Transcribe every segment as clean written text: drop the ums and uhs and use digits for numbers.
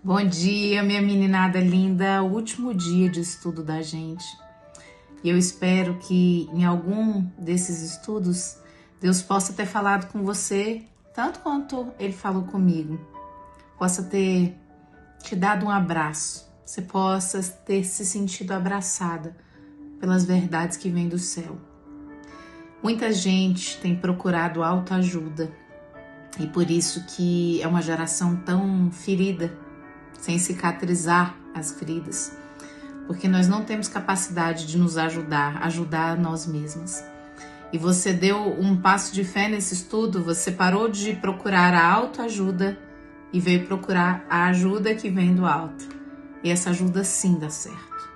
Bom dia, minha meninada linda, o último dia de estudo da gente. E eu espero que em algum desses estudos Deus possa ter falado com você, tanto quanto Ele falou comigo. Possa ter te dado um abraço, você possa ter se sentido abraçada pelas verdades que vêm do céu. Muita gente tem procurado autoajuda e por isso que é uma geração tão ferida, sem cicatrizar as feridas, porque nós não temos capacidade de nos ajudar a nós mesmas. E você deu um passo de fé nesse estudo, você parou de procurar a autoajuda e veio procurar a ajuda que vem do alto. E essa ajuda sim dá certo.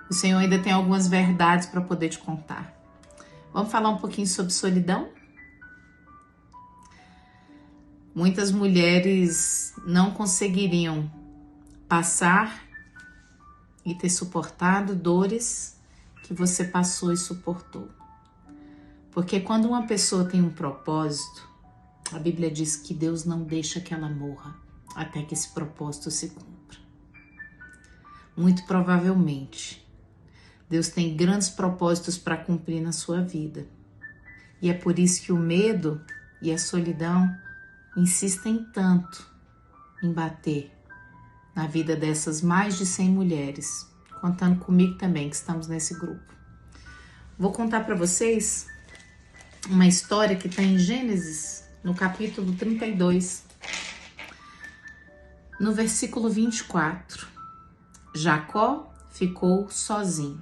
O Senhor ainda tem algumas verdades para poder te contar. Vamos falar um pouquinho sobre solidão? Muitas mulheres não conseguiriam passar e ter suportado dores que você passou e suportou. Porque quando uma pessoa tem um propósito, a Bíblia diz que Deus não deixa que ela morra até que esse propósito se cumpra. Muito provavelmente, Deus tem grandes propósitos para cumprir na sua vida. E é por isso que o medo e a solidão insistem tanto em bater na vida dessas mais de 100 mulheres, contando comigo também, que estamos nesse grupo. Vou contar para vocês uma história que está em Gênesis, no capítulo 32, no versículo 24. Jacó ficou sozinho.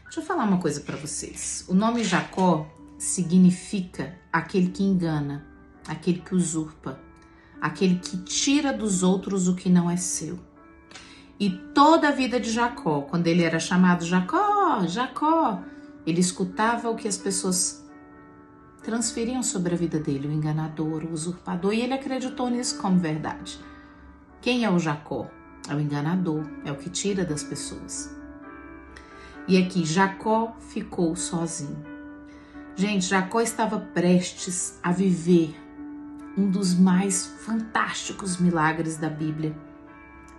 Deixa eu falar uma coisa para vocês. O nome Jacó significa aquele que engana, aquele que usurpa, aquele que tira dos outros o que não é seu. E toda a vida de Jacó, quando ele era chamado Jacó, Jacó, ele escutava o que as pessoas transferiam sobre a vida dele, o enganador, o usurpador, e ele acreditou nisso como verdade. Quem é o Jacó? É o enganador, é o que tira das pessoas. E aqui, Jacó ficou sozinho. Gente, Jacó estava prestes a viver um dos mais fantásticos milagres da Bíblia,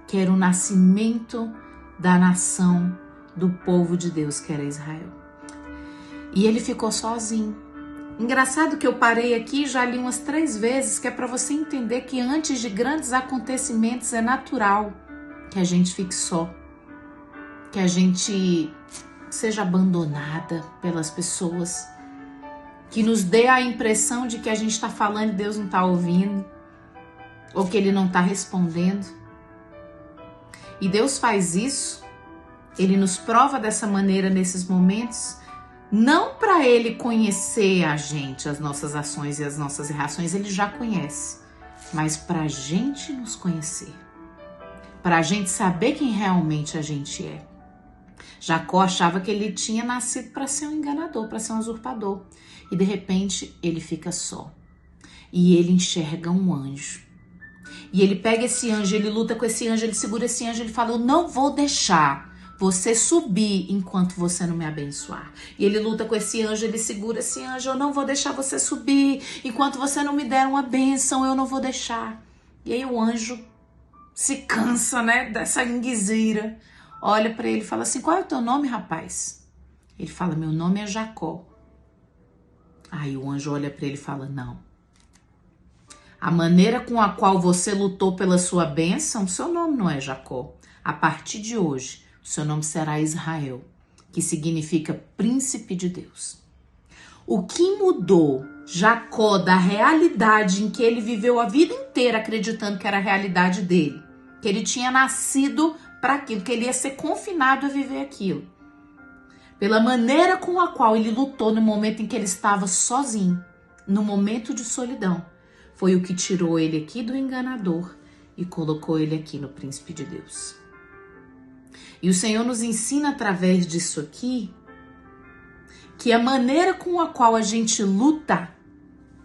que era o nascimento da nação do povo de Deus, que era Israel. E ele ficou sozinho. Engraçado que eu parei aqui e já li umas 3 vezes, que é para você entender que antes de grandes acontecimentos é natural que a gente fique só, que a gente seja abandonada pelas pessoas, que nos dê a impressão de que a gente está falando e Deus não está ouvindo, ou que Ele não está respondendo. E Deus faz isso, Ele nos prova dessa maneira nesses momentos, não para Ele conhecer a gente, as nossas ações e as nossas reações, Ele já conhece, mas para a gente nos conhecer, para a gente saber quem realmente a gente é. Jacó achava que ele tinha nascido para ser um enganador, para ser um usurpador. E de repente ele fica só. E ele enxerga um anjo. E ele pega esse anjo, ele luta com esse anjo, ele segura esse anjo, ele fala: eu não vou deixar você subir enquanto você não me abençoar. E ele luta com esse anjo, ele segura esse anjo: eu não vou deixar você subir enquanto você não me der uma bênção, eu não vou deixar. E aí o anjo se cansa, né, dessa inguiseira. Olha para ele e fala assim: qual é o teu nome, rapaz? Ele fala: meu nome é Jacó. Aí o anjo olha para ele e fala: não. A maneira com a qual você lutou pela sua bênção, seu nome não é Jacó. A partir de hoje, o seu nome será Israel, que significa príncipe de Deus. O que mudou Jacó da realidade em que ele viveu a vida inteira acreditando que era a realidade dele, que ele tinha nascido para aquilo, que ele ia ser confinado a viver aquilo, pela maneira com a qual ele lutou no momento em que ele estava sozinho, no momento de solidão, foi o que tirou ele aqui do enganador e colocou ele aqui no príncipe de Deus. E o Senhor nos ensina através disso aqui que a maneira com a qual a gente luta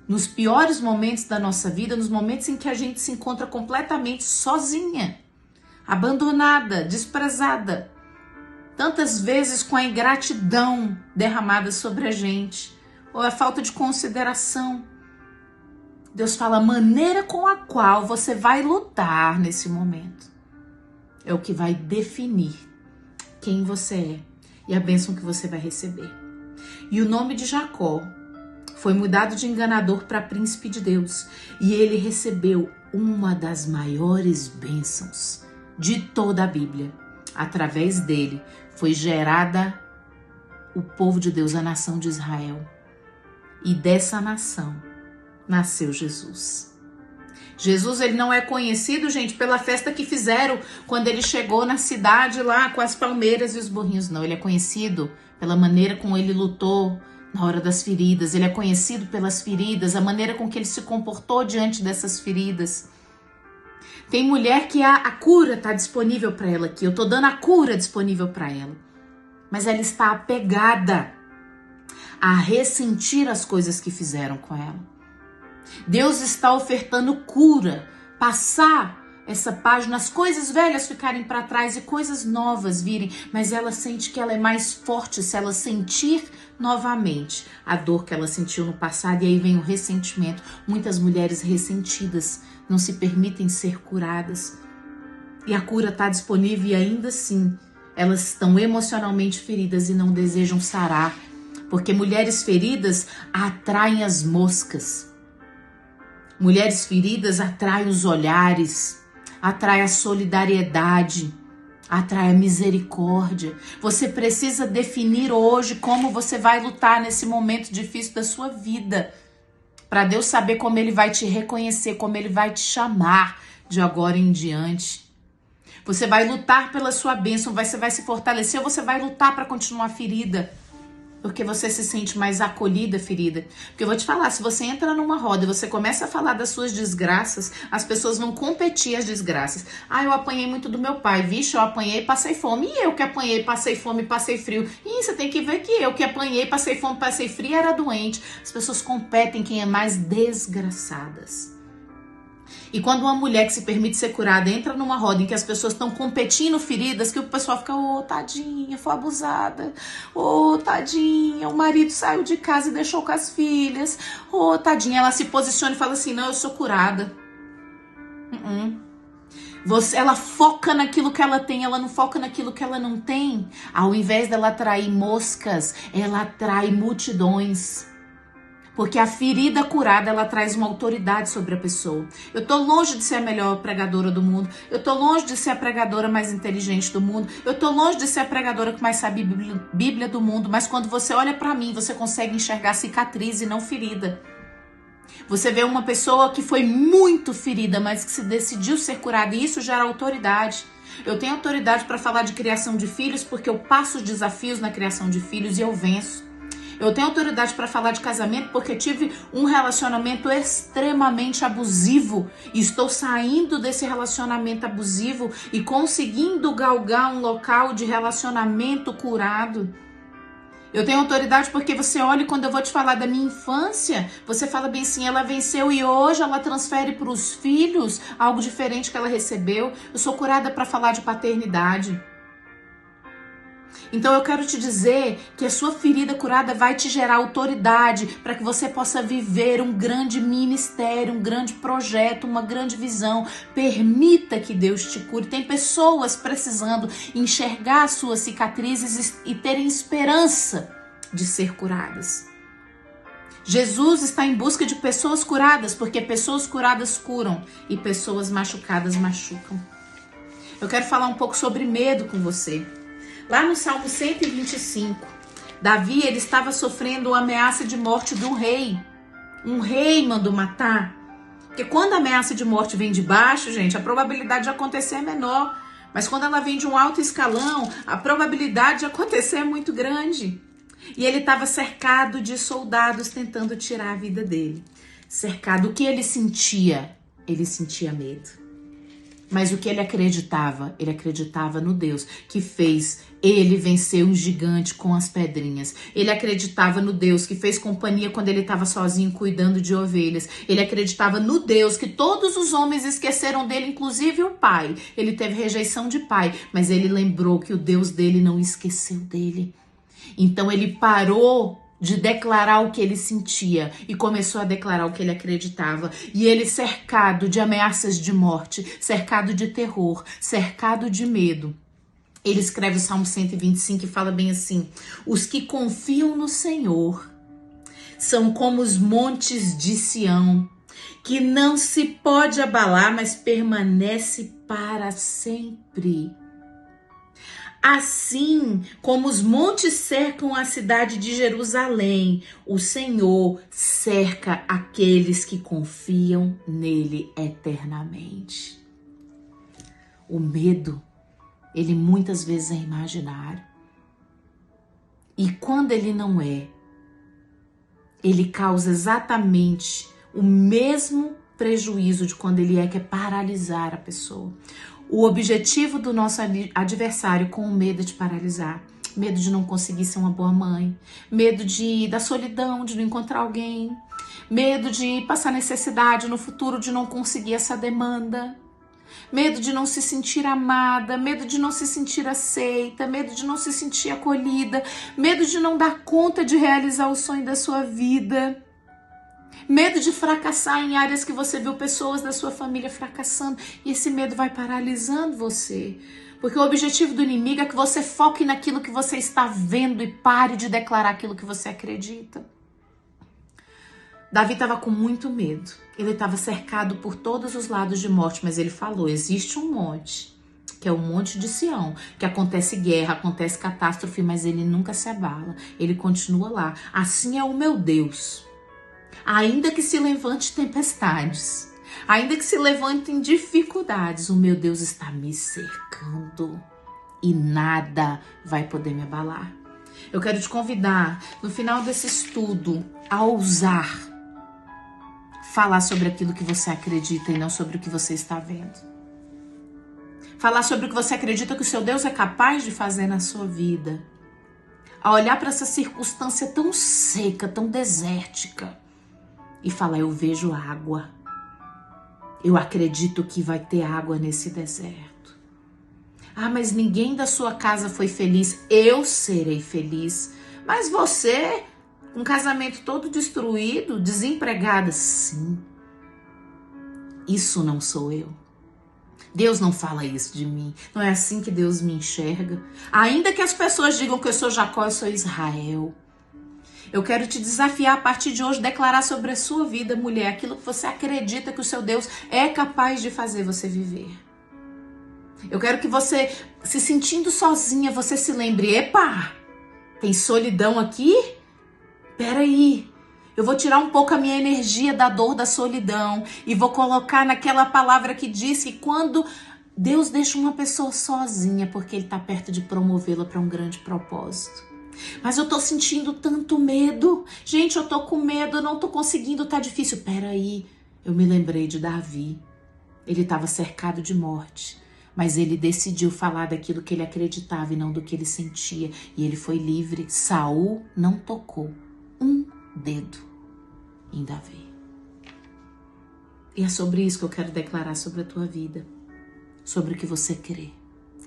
nos piores momentos da nossa vida, nos momentos em que a gente se encontra completamente sozinha, abandonada, desprezada, tantas vezes com a ingratidão derramada sobre a gente, ou a falta de consideração, Deus fala, a maneira com a qual você vai lutar nesse momento é o que vai definir quem você é e a bênção que você vai receber. E o nome de Jacó foi mudado de enganador para príncipe de Deus. E ele recebeu uma das maiores bênçãos de toda a Bíblia. Através dele foi gerada o povo de Deus, a nação de Israel. E dessa nação nasceu Jesus. Jesus, ele não é conhecido, gente, pela festa que fizeram quando ele chegou na cidade lá com as palmeiras e os burrinhos. Não, ele é conhecido pela maneira como ele lutou na hora das feridas. Ele é conhecido pelas feridas, a maneira com que ele se comportou diante dessas feridas. Tem mulher que a cura está disponível para ela aqui. Eu estou dando a cura disponível para ela. Mas ela está apegada a ressentir as coisas que fizeram com ela. Deus está ofertando cura, passar essa página, as coisas velhas ficarem para trás e coisas novas virem, mas ela sente que ela é mais forte se ela sentir novamente a dor que ela sentiu no passado, e aí vem o ressentimento. Muitas mulheres ressentidas não se permitem ser curadas, e a cura está disponível e ainda assim elas estão emocionalmente feridas e não desejam sarar, porque mulheres feridas atraem as moscas. Mulheres feridas atraem os olhares, atraem a solidariedade, atraem a misericórdia. Você precisa definir hoje como você vai lutar nesse momento difícil da sua vida, para Deus saber como Ele vai te reconhecer, como Ele vai te chamar de agora em diante. Você vai lutar pela sua bênção, você vai se fortalecer, ou você vai lutar para continuar ferida? Porque você se sente mais acolhida, ferida. Porque eu vou te falar, se você entra numa roda e você começa a falar das suas desgraças, as pessoas vão competir as desgraças. Ah, eu apanhei muito do meu pai. Vixe, eu apanhei e passei fome. E eu que apanhei, passei fome e passei frio. E você tem que ver que eu que apanhei, passei fome, passei frio, era doente. As pessoas competem quem é mais desgraçadas. E quando uma mulher que se permite ser curada entra numa roda em que as pessoas estão competindo feridas, que o pessoal fica, ô, tadinha, foi abusada. Ô, tadinha, o marido saiu de casa e deixou com as filhas. Ô, tadinha, ela se posiciona e fala assim, não, eu sou curada. Ela foca naquilo que ela tem, ela não foca naquilo que ela não tem. Ao invés dela atrair moscas, ela atrai multidões. Porque a ferida curada, ela traz uma autoridade sobre a pessoa. Eu tô longe de ser a melhor pregadora do mundo. Eu tô longe de ser a pregadora mais inteligente do mundo. Eu tô longe de ser a pregadora que mais sabe Bíblia do mundo. Mas quando você olha pra mim, você consegue enxergar cicatriz e não ferida. Você vê uma pessoa que foi muito ferida, mas que se decidiu ser curada. E isso gera autoridade. Eu tenho autoridade para falar de criação de filhos porque eu passo desafios na criação de filhos e eu venço. Eu tenho autoridade para falar de casamento porque tive um relacionamento extremamente abusivo e estou saindo desse relacionamento abusivo e conseguindo galgar um local de relacionamento curado. Eu tenho autoridade porque você olha e quando eu vou te falar da minha infância, você fala bem assim, ela venceu e hoje ela transfere para os filhos algo diferente que ela recebeu. Eu sou curada para falar de paternidade. Então eu quero te dizer que a sua ferida curada vai te gerar autoridade para que você possa viver um grande ministério, um grande projeto, uma grande visão. Permita que Deus te cure. Tem pessoas precisando enxergar as suas cicatrizes e terem esperança de ser curadas. Jesus está em busca de pessoas curadas, porque pessoas curadas curam e pessoas machucadas machucam. Eu quero falar um pouco sobre medo com você. Lá no Salmo 125, Davi ele estava sofrendo uma ameaça de morte de um rei. Um rei mandou matar. Porque quando a ameaça de morte vem de baixo, gente, a probabilidade de acontecer é menor. Mas quando ela vem de um alto escalão, a probabilidade de acontecer é muito grande. E ele estava cercado de soldados tentando tirar a vida dele. Cercado. O que ele sentia? Ele sentia medo. Mas o que ele acreditava? Ele acreditava no Deus que fez ele vencer um gigante com as pedrinhas. Ele acreditava no Deus que fez companhia quando ele estava sozinho cuidando de ovelhas. Ele acreditava no Deus que todos os homens esqueceram dele, inclusive o pai. Ele teve rejeição de pai, mas ele lembrou que o Deus dele não esqueceu dele. Então ele parou de declarar o que ele sentia e começou a declarar o que ele acreditava. E ele, cercado de ameaças de morte, cercado de terror, cercado de medo, ele escreve o Salmo 125 e fala bem assim: os que confiam no Senhor são como os montes de Sião, que não se pode abalar, mas permanece para sempre. Assim como os montes cercam a cidade de Jerusalém, o Senhor cerca aqueles que confiam nele eternamente. O medo, ele muitas vezes é imaginário. E quando ele não é, ele causa exatamente o mesmo prejuízo de quando ele é, que é paralisar a pessoa. O objetivo do nosso adversário com o medo de paralisar, medo de não conseguir ser uma boa mãe, medo da solidão, de não encontrar alguém, medo de passar necessidade no futuro, de não conseguir essa demanda, medo de não se sentir amada, medo de não se sentir aceita, medo de não se sentir acolhida, medo de não dar conta de realizar o sonho da sua vida, medo de fracassar em áreas que você viu pessoas da sua família fracassando, e esse medo vai paralisando você. Porque o objetivo do inimigo é que você foque naquilo que você está vendo e pare de declarar aquilo que você acredita. Davi estava com muito medo. Ele estava cercado por todos os lados de morte, mas ele falou: existe um monte, que é o monte de Sião, que acontece guerra, acontece catástrofe, mas ele nunca se abala. Ele continua lá. Assim é o meu Deus. Ainda que se levante tempestades, ainda que se levantem dificuldades, o meu Deus está me cercando e nada vai poder me abalar. Eu quero te convidar, no final desse estudo, a ousar falar sobre aquilo que você acredita e não sobre o que você está vendo. Falar sobre o que você acredita que o seu Deus é capaz de fazer na sua vida. A olhar para essa circunstância tão seca, tão desértica, e falar: eu vejo água. Eu acredito que vai ter água nesse deserto. Ah, mas ninguém da sua casa foi feliz. Eu serei feliz. Mas você, um casamento todo destruído, desempregada. Sim. Isso não sou eu. Deus não fala isso de mim. Não é assim que Deus me enxerga. Ainda que as pessoas digam que eu sou Jacó, eu sou Israel. Eu quero te desafiar a partir de hoje, declarar sobre a sua vida, mulher, aquilo que você acredita que o seu Deus é capaz de fazer você viver. Eu quero que você, se sentindo sozinha, você se lembre: epa, tem solidão aqui? Peraí, eu vou tirar um pouco a minha energia da dor da solidão e vou colocar naquela palavra que diz que quando Deus deixa uma pessoa sozinha, porque Ele está perto de promovê-la para um grande propósito. Mas eu tô sentindo tanto medo. Gente, eu tô com medo, eu não tô conseguindo, tá difícil. Peraí, eu me lembrei de Davi. Ele estava cercado de morte, mas ele decidiu falar daquilo que ele acreditava e não do que ele sentia. E ele foi livre. Saul não tocou um dedo em Davi. E é sobre isso que eu quero declarar sobre a tua vida. Sobre o que você crê.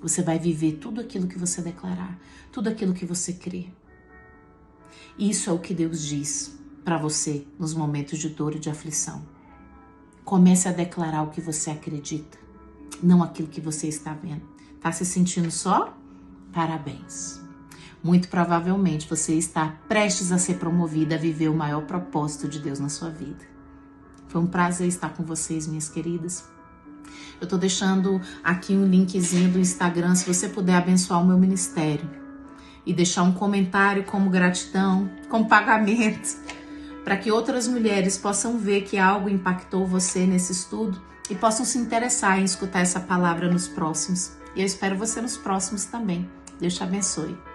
Você vai viver tudo aquilo que você declarar, tudo aquilo que você crê. Isso é o que Deus diz para você nos momentos de dor e de aflição. Comece a declarar o que você acredita, não aquilo que você está vendo. Tá se sentindo só? Parabéns. Muito provavelmente você está prestes a ser promovida a viver o maior propósito de Deus na sua vida. Foi um prazer estar com vocês, minhas queridas. Eu tô deixando aqui um linkzinho do Instagram, se você puder abençoar o meu ministério e deixar um comentário como gratidão, como pagamento, para que outras mulheres possam ver que algo impactou você nesse estudo e possam se interessar em escutar essa palavra nos próximos. E eu espero você nos próximos também. Deus te abençoe.